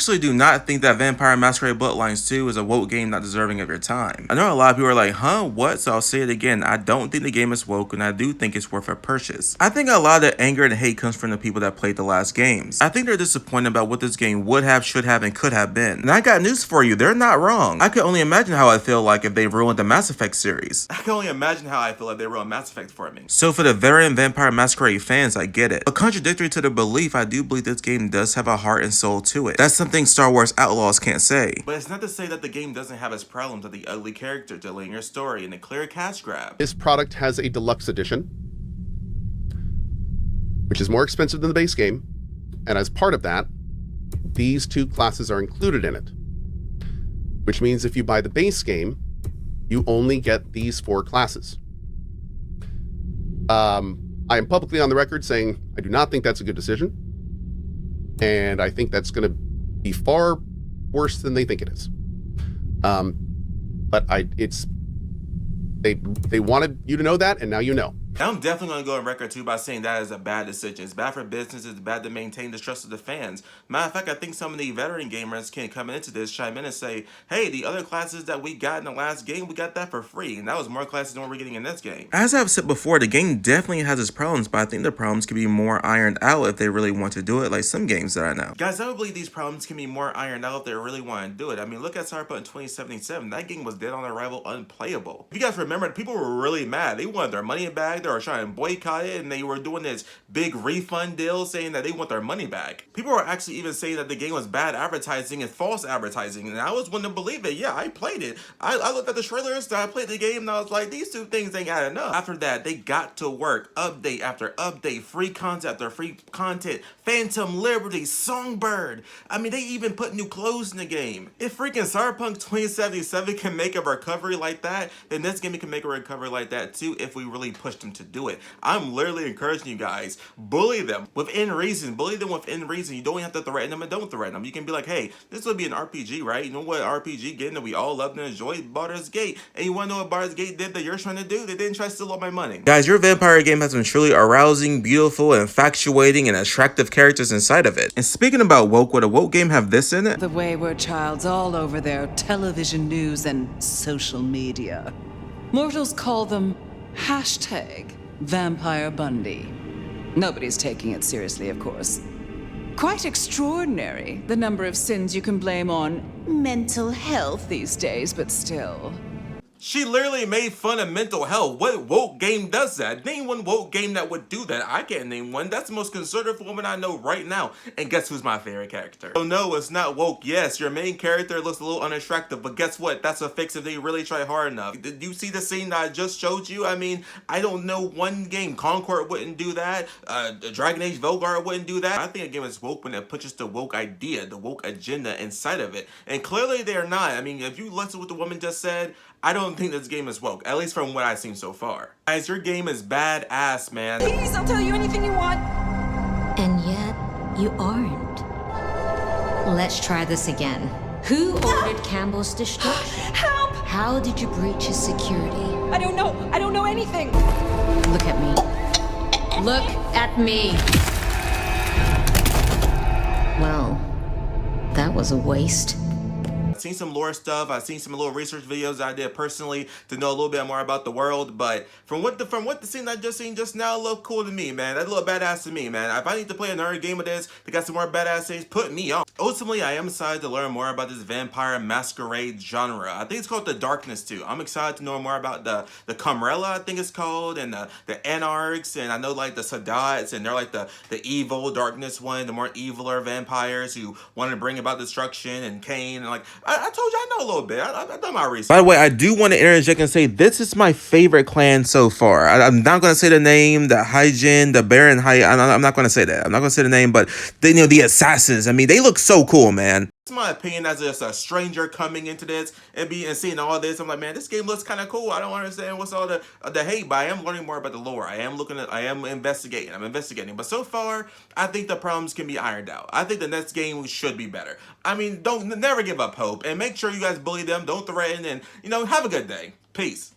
actually do not think that Vampire Masquerade Bloodlines 2 is a woke game not deserving of your time. I know a lot of people are like, huh, what? So I'll say it again. I don't think the game is woke, and I do think it's worth a purchase. I think a lot of the anger and hate comes from the people that played the last games. I think they're disappointed about what this game would have, should have, and could have been. And I got news for you, they're not wrong. I could only imagine how I feel like if they ruined the Mass Effect series. I can only imagine how I feel if they ruined Mass Effect for me. So for the veteran Vampire Masquerade fans, I get it. But contradictory to the belief, I do believe this game does have a heart and soul to it. That's something Star Wars Outlaws can't say. But it's not to say that the game doesn't have its problems of the ugly character, the linear story, and the clear cash grab. This product has a deluxe edition, which is more expensive than the base game. And as part of that, these 2 classes are included in it, which means if you buy the base game, you only get these 4 classes. I am publicly on the record saying I do not think that's a good decision, and I think that's going to be far worse than they think it is. But they wanted you to know that, and now you know. I'm definitely going to go on record too by saying that is a bad decision. It's bad for business. It's bad to maintain the trust of the fans. Matter of fact, I think some of the veteran gamers can come into this, chime in and say, hey, the other classes that we got in the last game, we got that for free. And that was more classes than what we're getting in this game. As I've said before, the game definitely has its problems, but I think the problems can be more ironed out if they really want to do it, like some games that I know. Guys, I don't believe these problems can be more ironed out if they really want to do it. I mean, look at Cyberpunk 2077. That game was dead on arrival, unplayable. If you guys remember, people were really mad. They wanted their money back. They were trying to boycott it, and they were doing this big refund deal saying that they want their money back. People were actually even saying that the game was bad advertising and false advertising, and I was one to believe it. Yeah, I played it. I looked at the trailers, I played the game, and I was like, these 2 things ain't adding up. After that, they got to work. Update after update, free content after free content, Phantom Liberty, Songbird. I mean, they even put new clothes in the game. If freaking Cyberpunk 2077 can make a recovery like that, then this game can make a recovery like that too if we really push them to do it. I'm literally encouraging you guys, bully them within reason. Bully them within reason. You don't have to threaten them and don't threaten them. You can be like, hey, this will be an RPG, right? You know what RPG game that we all love and enjoy? Baldur's Gate. And you want to know what Baldur's Gate did that you're trying to do? They didn't try to steal all my money. Guys, your vampire game has some truly arousing, beautiful, infatuating, and attractive characters inside of it. And speaking about woke, would a woke game have this in it? The wayward child's all over their television news and social media. Mortals call them hashtag Vampire Bundy. Nobody's taking it seriously, of course. Quite extraordinary, the number of sins you can blame on mental health these days, but still. She literally made fun of mental health. What woke game does that? Name one woke game that would do that. I can't name one. That's the most conservative woman I know right now. And guess who's my favorite character? Oh no, it's not woke. Yes, your main character looks a little unattractive, but guess what? That's a fix if they really try hard enough. Did you see the scene that I just showed you? I mean, I don't know one game. Concord wouldn't do that. Dragon Age Velgar wouldn't do that. I think a game is woke when it pushes the woke idea, the woke agenda inside of it. And clearly they're not. I mean, if you listen to what the woman just said, I don't think this game is woke, at least from what I've seen so far. Guys, your game is badass, man. Please, I'll tell you anything you want. And yet, you aren't. Let's try this again. Who ordered Campbell's destruction? Help! How did you breach his security? I don't know. I don't know anything. Look at me. Look at me. Well, that was a waste. I've seen some lore stuff. I've seen some little research videos I did personally to know a little bit more about the world. But from what the scene I just seen just now looked cool to me, man. That looked badass to me, man. If I need to play another game of this, they got some more badass things, put me on. Ultimately, I am excited to learn more about this vampire masquerade genre. I think it's called the Darkness too. I'm excited to know more about the Camarilla, I think it's called, and the Anarchs, and I know like the Sadats, and they're like the evil darkness one, the more eviler vampires who want to bring about destruction and Cain, and like I told you I know a little bit. I've done my research. By the way, I do want to interject and say this is my favorite clan so far. I'm not going to say the name, the Hyjin, the Baron Hy. I'm not going to say that. I'm not going to say the name, but they, the assassins. I mean, they look so cool, man. It's my opinion as just a stranger coming into this and seeing all this. I'm like, man, this game looks kind of cool. I don't understand what's all the hate, but I am learning more about the lore. I am investigating. I'm investigating. But so far, I think the problems can be ironed out. I think the next game should be better. I mean, never give up hope, and make sure you guys bully them. Don't threaten, and have a good day. Peace.